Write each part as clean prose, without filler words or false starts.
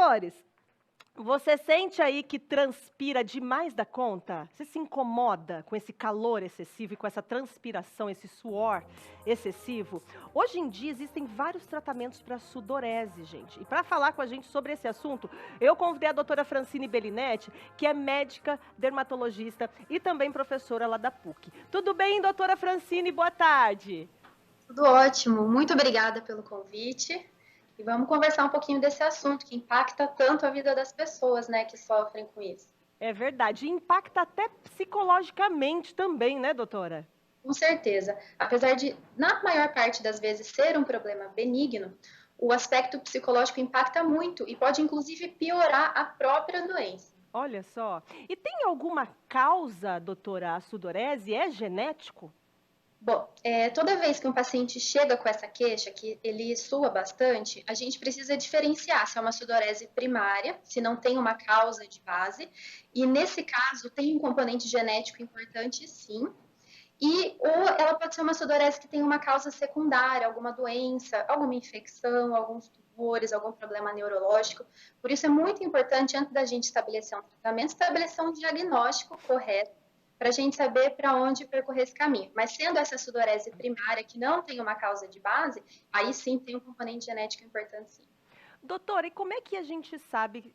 Dolores, você sente aí que transpira demais da conta? Você se incomoda com esse calor excessivo e com essa transpiração, esse suor excessivo? Hoje em dia existem vários tratamentos para sudorese, gente. E para falar com a gente sobre esse assunto, eu convidei a doutora Francine Bellinetti, que é médica, dermatologista e também professora lá da PUC. Tudo bem, doutora Francine? Boa tarde. Tudo ótimo, muito obrigada pelo convite. E vamos conversar um pouquinho desse assunto que impacta tanto a vida das pessoas, né, que sofrem com isso. É verdade. E impacta até psicologicamente também, né, doutora? Com certeza, apesar de, na maior parte das vezes, ser um problema benigno, o aspecto psicológico impacta muito e pode, inclusive, piorar a própria doença. Olha só. E tem alguma causa, doutora, a sudorese? É genético? Bom, toda vez que um paciente chega com essa queixa, que ele sua bastante, a gente precisa diferenciar se é uma sudorese primária, se não tem uma causa de base, e nesse caso tem um componente genético importante, sim, ou ela pode ser uma sudorese que tem uma causa secundária, alguma doença, alguma infecção, alguns tumores, algum problema neurológico. Por isso é muito importante, antes da gente estabelecer um tratamento, estabelecer um diagnóstico correto para a gente saber para onde percorrer esse caminho. Mas sendo essa sudorese primária, que não tem uma causa de base, aí sim tem um componente genético importante, sim. Doutora, e como é que a gente sabe,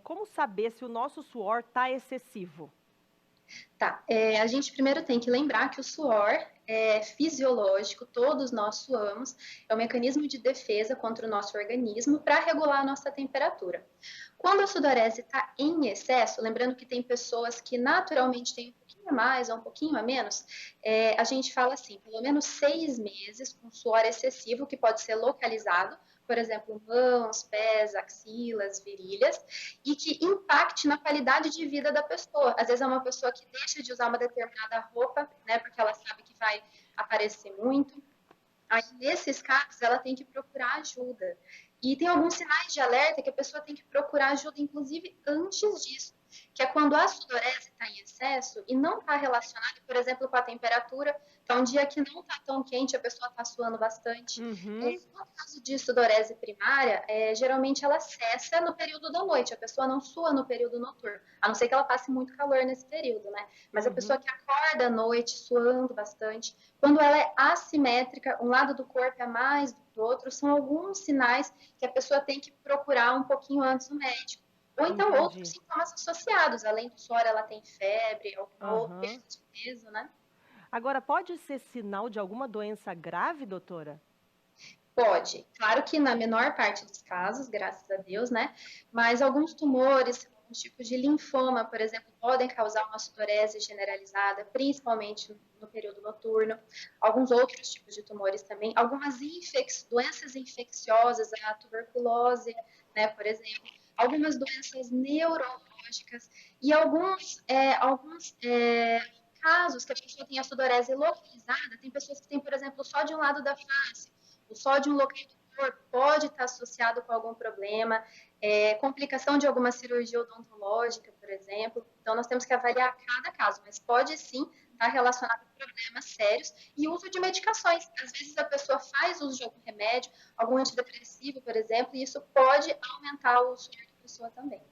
como saber se o nosso suor está excessivo? Tá, a gente primeiro tem que lembrar que o suor é fisiológico, todos nós suamos, é um mecanismo de defesa contra o nosso organismo para regular a nossa temperatura. Quando a sudorese está em excesso, lembrando que tem pessoas que naturalmente têm um pouquinho a mais ou um pouquinho a menos, a gente fala assim, pelo menos 6 meses com suor excessivo, que pode ser localizado, por exemplo, mãos, pés, axilas, virilhas, e que impacte na qualidade de vida da pessoa. Às vezes é uma pessoa que deixa de usar uma determinada roupa, né, porque ela sabe que vai aparecer muito. Aí, nesses casos, ela tem que procurar ajuda. E tem alguns sinais de alerta que a pessoa tem que procurar ajuda, inclusive antes disso, que é quando a sudorese está em excesso e não está relacionada, por exemplo, com a temperatura. Então, um dia que não está tão quente, a pessoa está suando bastante. Uhum. No caso de sudorese primária, geralmente ela cessa no período da noite, a pessoa não sua no período noturno, a não ser que ela passe muito calor nesse período, né? Mas a pessoa Uhum. que acorda à noite suando bastante, quando ela é assimétrica, um lado do corpo é mais do que o outro, são alguns sinais que a pessoa tem que procurar um pouquinho antes o médico. Ou então outros Entendi. sintomas associados, além do suor, ela tem febre, ou Aham. perda de peso, né? Agora, pode ser sinal de alguma doença grave, doutora? Pode. Claro que na menor parte dos casos, graças a Deus, né? Mas alguns tumores, alguns tipos de linfoma, por exemplo, podem causar uma sudorese generalizada, principalmente no período noturno. Alguns outros tipos de tumores também. Algumas doenças infecciosas, a tuberculose, né, por exemplo. Algumas doenças neurológicas e alguns casos que a pessoa tem a sudorese localizada. Tem pessoas que têm, por exemplo, só de um lado da face, o sódio local do corpo pode estar associado com algum problema, complicação de alguma cirurgia odontológica, por exemplo. Então, nós temos que avaliar cada caso, mas pode sim estar relacionado a problemas sérios e uso de medicações. Às vezes, a pessoa faz uso de algum remédio, algum antidepressivo, por exemplo, e isso pode aumentar o suor da pessoa também.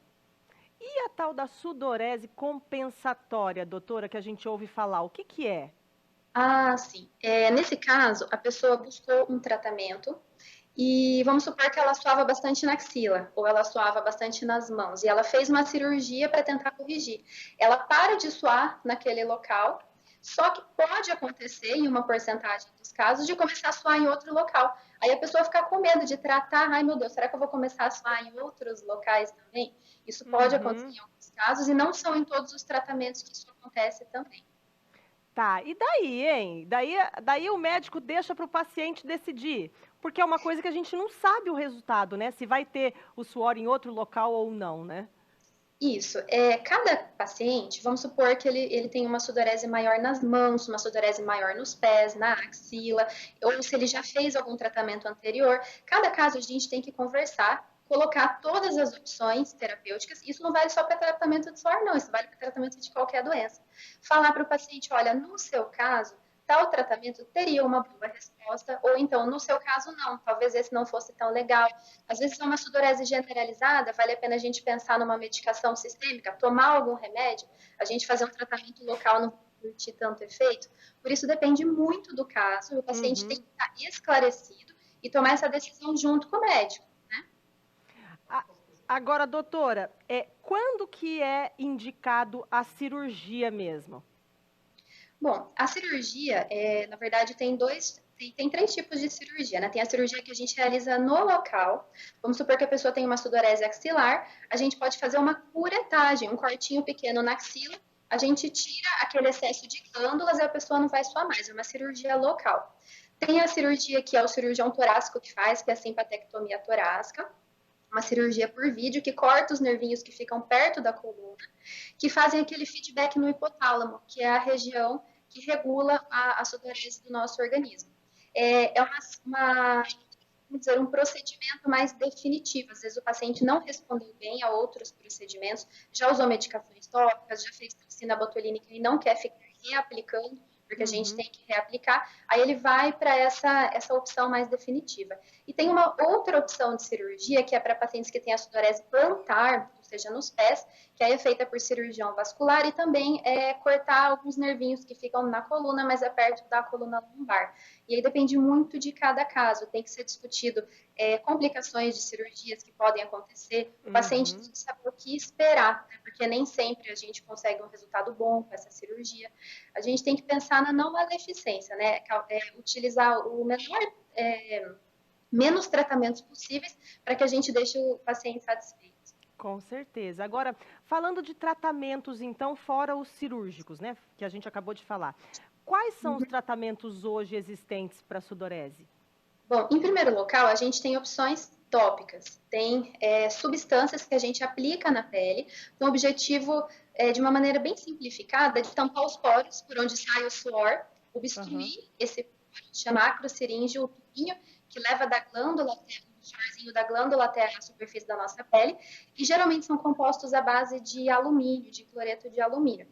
E a tal da sudorese compensatória, doutora, que a gente ouve falar, o que que é? Ah, sim. Nesse caso, a pessoa buscou um tratamento e vamos supor que ela suava bastante na axila ou ela suava bastante nas mãos e ela fez uma cirurgia para tentar corrigir. Ela para de suar naquele local, só que pode acontecer em uma porcentagem dos casos de começar a suar em outro local. Aí a pessoa fica com medo de tratar, ai meu Deus, será que eu vou começar a suar em outros locais também? Isso pode acontecer Uhum. em alguns casos e não são em todos os tratamentos que isso acontece também. Tá, e daí, hein? Daí o médico deixa para o paciente decidir, porque é uma coisa que a gente não sabe o resultado, né? Se vai ter o suor em outro local ou não, né? Isso. Cada paciente, vamos supor que ele tem uma sudorese maior nas mãos, uma sudorese maior nos pés, na axila, ou se ele já fez algum tratamento anterior. Cada caso a gente tem que conversar, colocar todas as opções terapêuticas. Isso não vale só para tratamento de suor, não. Isso vale para tratamento de qualquer doença. Falar para o paciente, olha, no seu caso, tal tratamento teria uma boa resposta, ou então, no seu caso, não. Talvez esse não fosse tão legal. Às vezes, é uma sudorese generalizada, vale a pena a gente pensar numa medicação sistêmica, tomar algum remédio, a gente fazer um tratamento local não curtir tanto efeito. Por isso, depende muito do caso, o paciente tem que estar esclarecido e tomar essa decisão junto com o médico. Agora, doutora, quando que é indicado a cirurgia mesmo? Bom, a cirurgia, na verdade, tem três tipos de cirurgia, né? Tem a cirurgia que a gente realiza no local. Vamos supor que a pessoa tem uma sudorese axilar, a gente pode fazer uma curetagem, um cortinho pequeno na axila, a gente tira aquele excesso de glândulas e a pessoa não vai suar mais, é uma cirurgia local. Tem a cirurgia que é o cirurgião torácico que faz, que é a simpatectomia torácica, uma cirurgia por vídeo que corta os nervinhos que ficam perto da coluna, que fazem aquele feedback no hipotálamo, que é a região que regula a sudorese do nosso organismo. É vamos dizer, um procedimento mais definitivo. Às vezes o paciente não respondeu bem a outros procedimentos, já usou medicações tópicas, já fez toxina botulínica e não quer ficar reaplicando, porque a gente tem que reaplicar, aí ele vai para essa opção mais definitiva. E tem uma outra opção de cirurgia, que é para pacientes que têm a sudorese plantar, ou seja, nos pés, que aí é feita por cirurgião vascular e também cortar alguns nervinhos que ficam na coluna, mas é perto da coluna lombar. E aí depende muito de cada caso, tem que ser discutido complicações de cirurgias que podem acontecer, o paciente tem que saber o que esperar, né? Porque nem sempre a gente consegue um resultado bom com essa cirurgia. A gente tem que pensar na não maleficência, né? Utilizar o menos tratamentos possíveis para que a gente deixe o paciente satisfeito. Com certeza. Agora, falando de tratamentos, então, fora os cirúrgicos, né, que a gente acabou de falar, quais são os tratamentos hoje existentes para sudorese? Bom, em primeiro local, a gente tem opções tópicas, tem substâncias que a gente aplica na pele, com o objetivo, de uma maneira bem simplificada, de tampar os poros por onde sai o suor, obstruir esse poro, chama acroceríngeo, o tubinho que leva da glândula até o suorzinho da glândula até a superfície da nossa pele, e geralmente são compostos à base de alumínio, de cloreto de alumínio.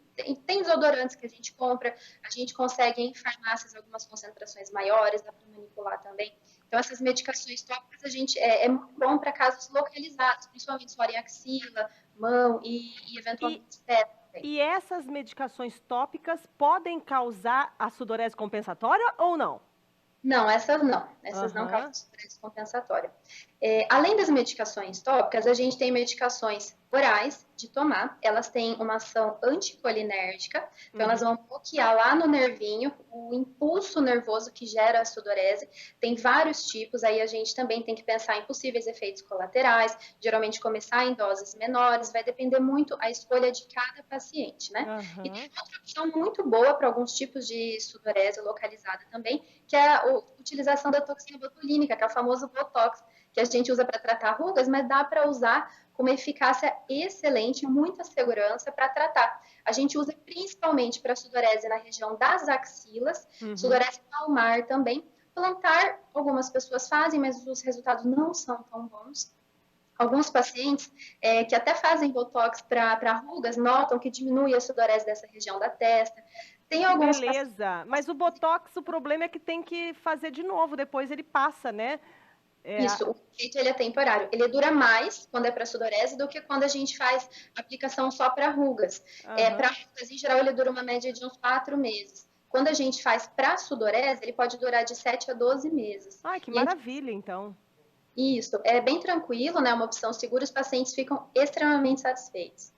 Tem desodorantes que a gente compra, a gente consegue em farmácias algumas concentrações maiores, dá para manipular também. Então, essas medicações tópicas a gente é muito bom para casos localizados, principalmente suor em axila, mão e eventualmente pé também. E essas medicações tópicas podem causar a sudorese compensatória ou não? Não, essas não. Essas não causam sudorese compensatória. Além das medicações tópicas, a gente tem medicações orais de tomar. Elas têm uma ação anticolinérgica, então elas vão bloquear lá no nervinho o impulso nervoso que gera a sudorese. Tem vários tipos, aí a gente também tem que pensar em possíveis efeitos colaterais, geralmente começar em doses menores, vai depender muito a escolha de cada paciente, né? E tem outra opção muito boa para alguns tipos de sudorese localizada também, que é a utilização da toxina botulínica, que é o famoso Botox, que a gente usa para tratar rugas, mas dá para usar com uma eficácia excelente, muita segurança para tratar. A gente usa principalmente para sudorese na região das axilas, sudorese palmar também. Plantar, algumas pessoas fazem, mas os resultados não são tão bons. Alguns pacientes que até fazem Botox para rugas notam que diminui a sudorese dessa região da testa. Tem alguns Beleza, mas o Botox, o problema é que tem que fazer de novo, depois ele passa, né? Isso, o efeito ele é temporário. Ele dura mais quando é para sudorese do que quando a gente faz aplicação só para rugas. Para rugas, em geral, ele dura uma média de uns 4 meses. Quando a gente faz para sudorese, ele pode durar de 7 a 12 meses. Ai, que maravilha, então. Isso, é bem tranquilo, né? Uma opção segura, os pacientes ficam extremamente satisfeitos.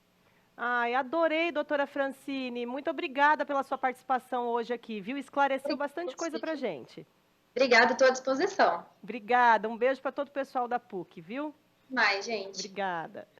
Ai, adorei, doutora Francine. Muito obrigada pela sua participação hoje aqui, viu? Esclareceu bastante coisa pra gente. Obrigada, estou à disposição. Obrigada, um beijo para todo o pessoal da PUC, viu? Mais, gente. Obrigada.